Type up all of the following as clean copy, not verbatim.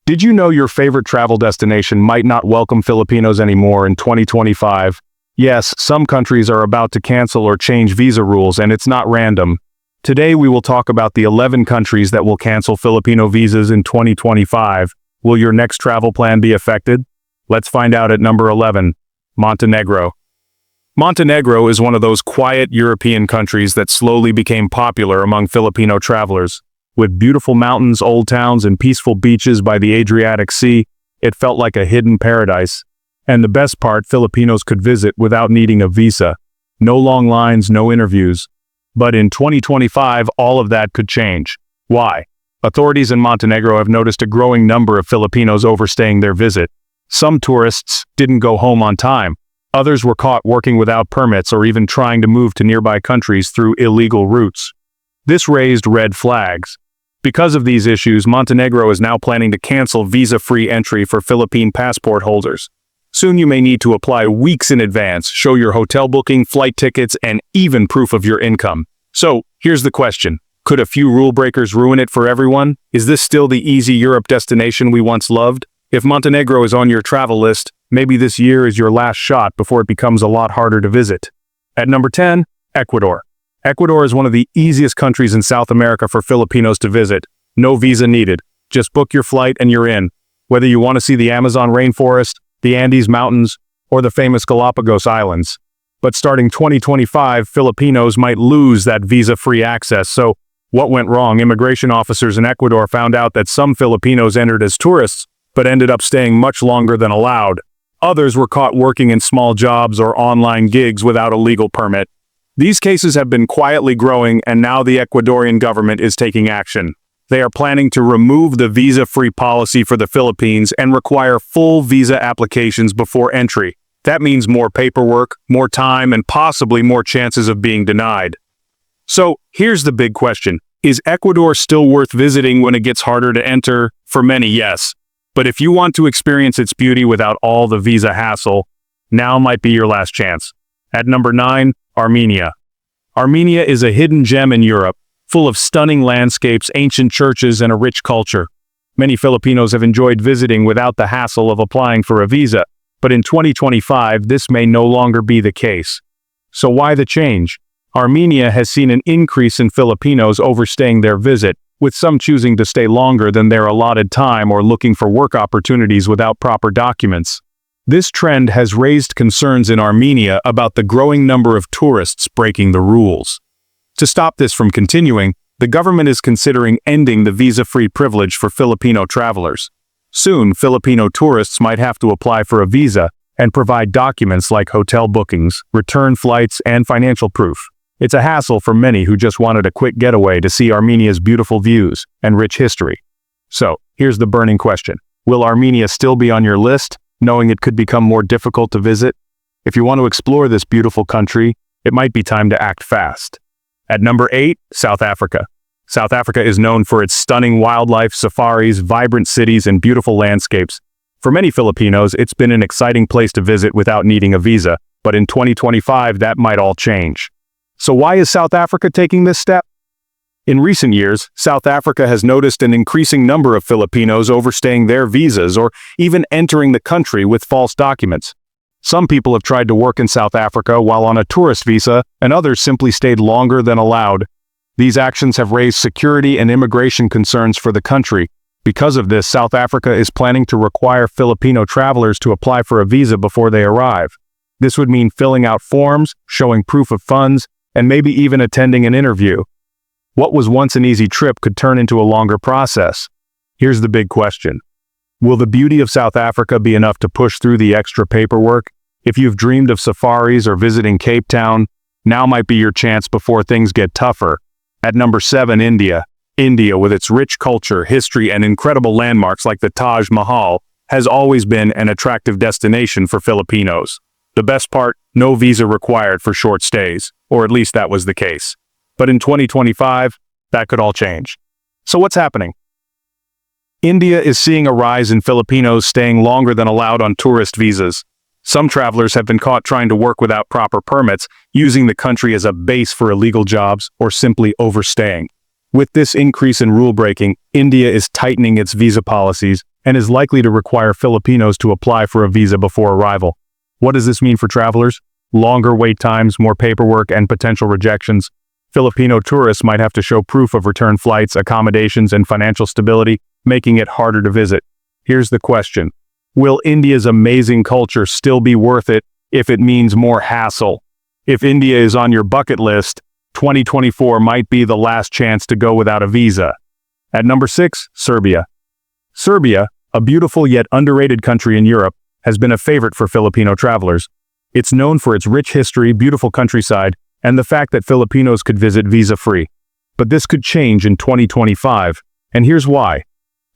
Did you know your favorite travel destination might not welcome Filipinos anymore in 2025? Yes, some countries are about to cancel or change visa rules, and it's not random. Today we will talk about the 11 countries that will cancel Filipino visas in 2025. Will your next travel plan be affected? Let's find out at number 11, Montenegro. Montenegro is one of those quiet European countries that slowly became popular among Filipino travelers. With beautiful mountains, old towns, and peaceful beaches by the Adriatic Sea, it felt like a hidden paradise. And the best part, Filipinos could visit without needing a visa. No long lines, no interviews. But in 2025, all of that could change. Why? Authorities in Montenegro have noticed a growing number of Filipinos overstaying their visit. Some tourists didn't go home on time. Others were caught working without permits or even trying to move to nearby countries through illegal routes. This raised red flags. Because of these issues, Montenegro is now planning to cancel visa-free entry for Philippine passport holders. Soon you may need to apply weeks in advance, show your hotel booking, flight tickets, and even proof of your income. So, here's the question. Could a few rule breakers ruin it for everyone? Is this still the easy Europe destination we once loved? If Montenegro is on your travel list, maybe this year is your last shot before it becomes a lot harder to visit. At number 10, Ecuador. Ecuador is one of the easiest countries in South America for Filipinos to visit. No visa needed. Just book your flight and you're in. Whether you want to see the Amazon rainforest, the Andes Mountains, or the famous Galapagos Islands. But starting 2025, Filipinos might lose that visa-free access. So, what went wrong? Immigration officers in Ecuador found out that some Filipinos entered as tourists, but ended up staying much longer than allowed. Others were caught working in small jobs or online gigs without a legal permit. These cases have been quietly growing, and now the Ecuadorian government is taking action. They are planning to remove the visa-free policy for the Philippines and require full visa applications before entry. That means more paperwork, more time, and possibly more chances of being denied. So, here's the big question. Is Ecuador still worth visiting when it gets harder to enter? For many, yes. But if you want to experience its beauty without all the visa hassle, now might be your last chance. At number 9, Armenia. Armenia is a hidden gem in Europe, full of stunning landscapes, ancient churches, and a rich culture. Many Filipinos have enjoyed visiting without the hassle of applying for a visa, but in 2025, this may no longer be the case. So why the change? Armenia has seen an increase in Filipinos overstaying their visit, with some choosing to stay longer than their allotted time or looking for work opportunities without proper documents. This trend has raised concerns in Armenia about the growing number of tourists breaking the rules. To stop this from continuing, the government is considering ending the visa-free privilege for Filipino travelers. Soon, Filipino tourists might have to apply for a visa and provide documents like hotel bookings, return flights, and financial proof. It's a hassle for many who just wanted a quick getaway to see Armenia's beautiful views and rich history. So, here's the burning question. Will Armenia still be on your list, knowing it could become more difficult to visit? If you want to explore this beautiful country, it might be time to act fast. At number 8, South Africa. South Africa is known for its stunning wildlife, safaris, vibrant cities, and beautiful landscapes. For many Filipinos, it's been an exciting place to visit without needing a visa, but in 2025, that might all change. So why is South Africa taking this step? In recent years, South Africa has noticed an increasing number of Filipinos overstaying their visas or even entering the country with false documents. Some people have tried to work in South Africa while on a tourist visa, and others simply stayed longer than allowed. These actions have raised security and immigration concerns for the country. Because of this, South Africa is planning to require Filipino travelers to apply for a visa before they arrive. This would mean filling out forms, showing proof of funds, and maybe even attending an interview. What was once an easy trip could turn into a longer process. Here's the big question. Will the beauty of South Africa be enough to push through the extra paperwork? If you've dreamed of safaris or visiting Cape Town, now might be your chance before things get tougher. At number 7, India. India, with its rich culture, history, and incredible landmarks like the Taj Mahal, has always been an attractive destination for Filipinos. The best part, no visa required for short stays, or at least that was the case. But in 2025, that could all change. So what's happening? India is seeing a rise in Filipinos staying longer than allowed on tourist visas. Some travelers have been caught trying to work without proper permits, using the country as a base for illegal jobs or simply overstaying. With this increase in rule breaking, India is tightening its visa policies and is likely to require Filipinos to apply for a visa before arrival. What does this mean for travelers? Longer wait times, more paperwork, and potential rejections. Filipino tourists might have to show proof of return flights, accommodations, and financial stability, making it harder to visit. Here's the question. Will India's amazing culture still be worth it if it means more hassle? If India is on your bucket list, 2024 might be the last chance to go without a visa. At number 6, Serbia. Serbia, a beautiful yet underrated country in Europe, has been a favorite for Filipino travelers. It's known for its rich history, beautiful countryside, and the fact that Filipinos could visit visa-free. But this could change in 2025, and here's why.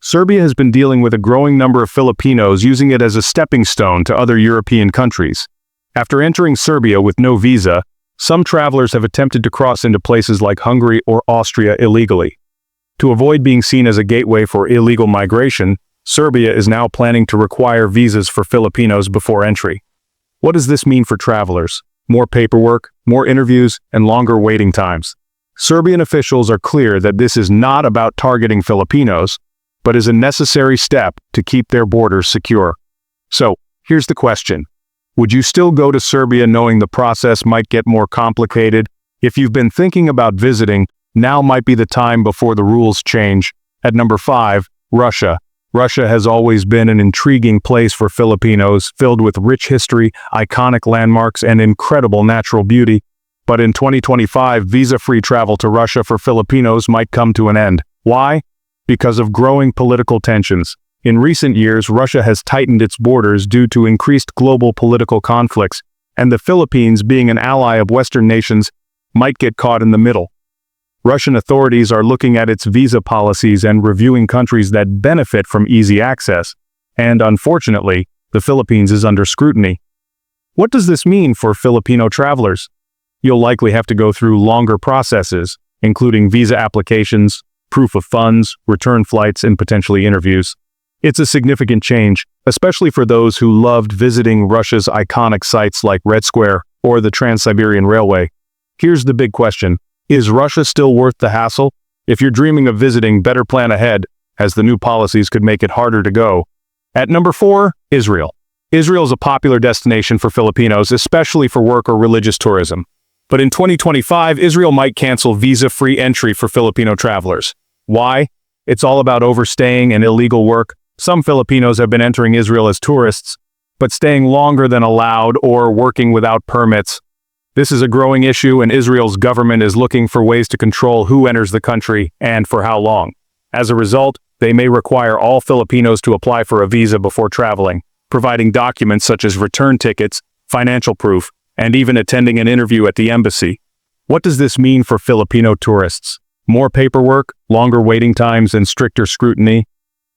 Serbia has been dealing with a growing number of Filipinos using it as a stepping stone to other European countries. After entering Serbia with no visa, some travelers have attempted to cross into places like Hungary or Austria illegally. To avoid being seen as a gateway for illegal migration, Serbia is now planning to require visas for Filipinos before entry. What does this mean for travelers? More paperwork, more interviews, and longer waiting times. Serbian officials are clear that this is not about targeting Filipinos, but is a necessary step to keep their borders secure. So, here's the question. Would you still go to Serbia knowing the process might get more complicated? If you've been thinking about visiting, now might be the time before the rules change. At number 5, Russia. Russia has always been an intriguing place for Filipinos, filled with rich history, iconic landmarks, and incredible natural beauty. But in 2025, visa-free travel to Russia for Filipinos might come to an end. Why? Because of growing political tensions. In recent years, Russia has tightened its borders due to increased global political conflicts, and the Philippines, being an ally of Western nations, might get caught in the middle. Russian authorities are looking at its visa policies and reviewing countries that benefit from easy access, and unfortunately, the Philippines is under scrutiny. What does this mean for Filipino travelers? You'll likely have to go through longer processes, including visa applications, proof of funds, return flights, and potentially interviews. It's a significant change, especially for those who loved visiting Russia's iconic sites like Red Square or the Trans-Siberian Railway. Here's the big question. Is Russia still worth the hassle? If you're dreaming of visiting, better plan ahead, as the new policies could make it harder to go. At number 4, Israel. Israel is a popular destination for Filipinos, especially for work or religious tourism. But in 2025, Israel might cancel visa-free entry for Filipino travelers. Why? It's all about overstaying and illegal work. Some Filipinos have been entering Israel as tourists, but staying longer than allowed or working without permits. This is a growing issue, and Israel's government is looking for ways to control who enters the country and for how long. As a result, they may require all Filipinos to apply for a visa before traveling, providing documents such as return tickets, financial proof, and even attending an interview at the embassy. What does this mean for Filipino tourists? More paperwork, longer waiting times, and stricter scrutiny?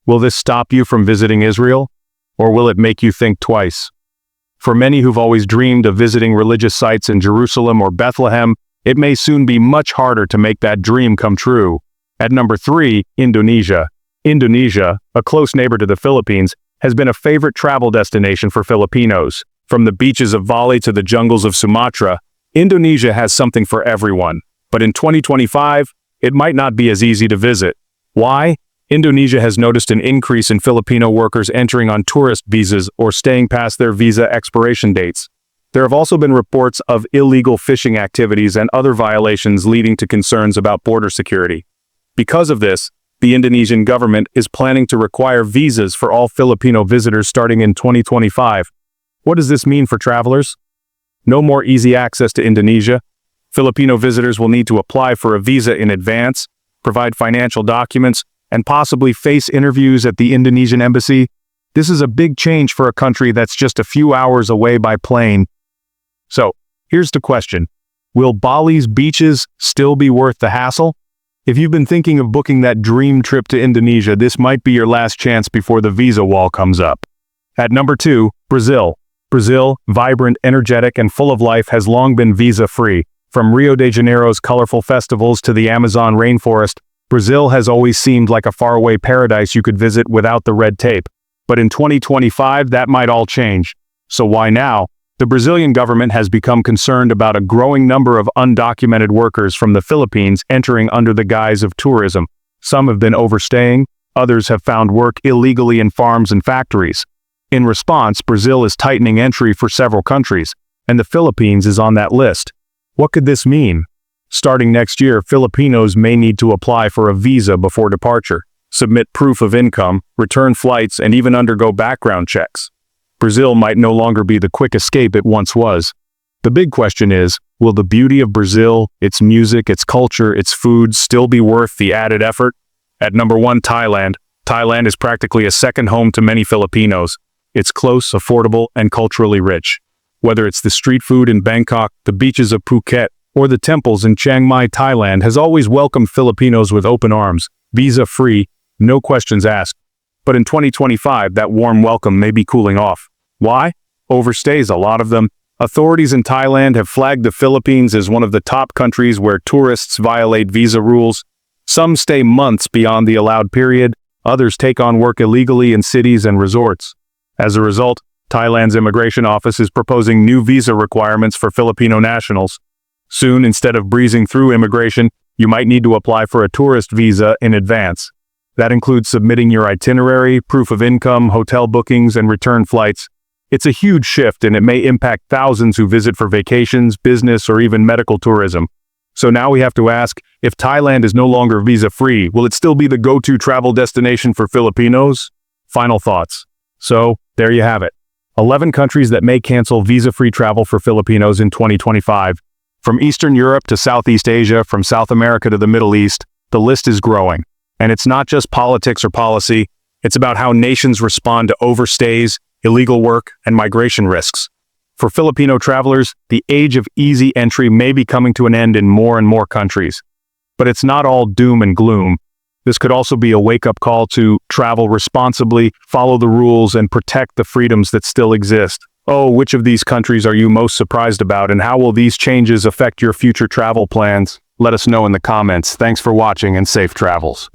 Will this stop you from visiting Israel? Or will it make you think twice? For many who've always dreamed of visiting religious sites in Jerusalem or Bethlehem, it may soon be much harder to make that dream come true. At number 3, Indonesia. Indonesia, a close neighbor to the Philippines, has been a favorite travel destination for Filipinos. From the beaches of Bali to the jungles of Sumatra, Indonesia has something for everyone. But in 2025, it might not be as easy to visit. Why? Indonesia has noticed an increase in Filipino workers entering on tourist visas or staying past their visa expiration dates. There have also been reports of illegal fishing activities and other violations, leading to concerns about border security. Because of this, the Indonesian government is planning to require visas for all Filipino visitors starting in 2025. What does this mean for travelers? No more easy access to Indonesia. Filipino visitors will need to apply for a visa in advance, provide financial documents, and possibly face interviews at the Indonesian embassy. This is a big change for a country that's just a few hours away by plane. So, here's the question. Will Bali's beaches still be worth the hassle? If you've been thinking of booking that dream trip to Indonesia, this might be your last chance before the visa wall comes up. At number 2, Brazil. Brazil, vibrant, energetic, and full of life, has long been visa-free. From Rio de Janeiro's colorful festivals to the Amazon rainforest, Brazil has always seemed like a faraway paradise you could visit without the red tape. But in 2025, that might all change. So why now? The Brazilian government has become concerned about a growing number of undocumented workers from the Philippines entering under the guise of tourism. Some have been overstaying, others have found work illegally in farms and factories. In response, Brazil is tightening entry for several countries, and the Philippines is on that list. What could this mean? Starting next year, Filipinos may need to apply for a visa before departure, submit proof of income, return flights, and even undergo background checks. Brazil might no longer be the quick escape it once was. The big question is, will the beauty of Brazil, its music, its culture, its food still be worth the added effort? At number 1, Thailand. Thailand is practically a second home to many Filipinos. It's close, affordable, and culturally rich. Whether it's the street food in Bangkok, the beaches of Phuket, or the temples in Chiang Mai, Thailand has always welcomed Filipinos with open arms, visa-free, no questions asked. But in 2025, that warm welcome may be cooling off. Why? Overstays, a lot of them. Authorities in Thailand have flagged the Philippines as one of the top countries where tourists violate visa rules. Some stay months beyond the allowed period, others take on work illegally in cities and resorts. As a result, Thailand's immigration office is proposing new visa requirements for Filipino nationals. Soon, instead of breezing through immigration, you might need to apply for a tourist visa in advance. That includes submitting your itinerary, proof of income, hotel bookings, and return flights. It's a huge shift, and it may impact thousands who visit for vacations, business, or even medical tourism. So now we have to ask, if Thailand is no longer visa-free, will it still be the go-to travel destination for Filipinos? Final thoughts. So, there you have it. 11 countries that may cancel visa-free travel for Filipinos in 2025. From Eastern Europe to Southeast Asia, from South America to the Middle East, the list is growing. And it's not just politics or policy, it's about how nations respond to overstays, illegal work, and migration risks. For Filipino travelers, the age of easy entry may be coming to an end in more and more countries. But it's not all doom and gloom. This could also be a wake-up call to travel responsibly, follow the rules, and protect the freedoms that still exist. Oh, which of these countries are you most surprised about, and how will these changes affect your future travel plans? Let us know in the comments. Thanks for watching and safe travels.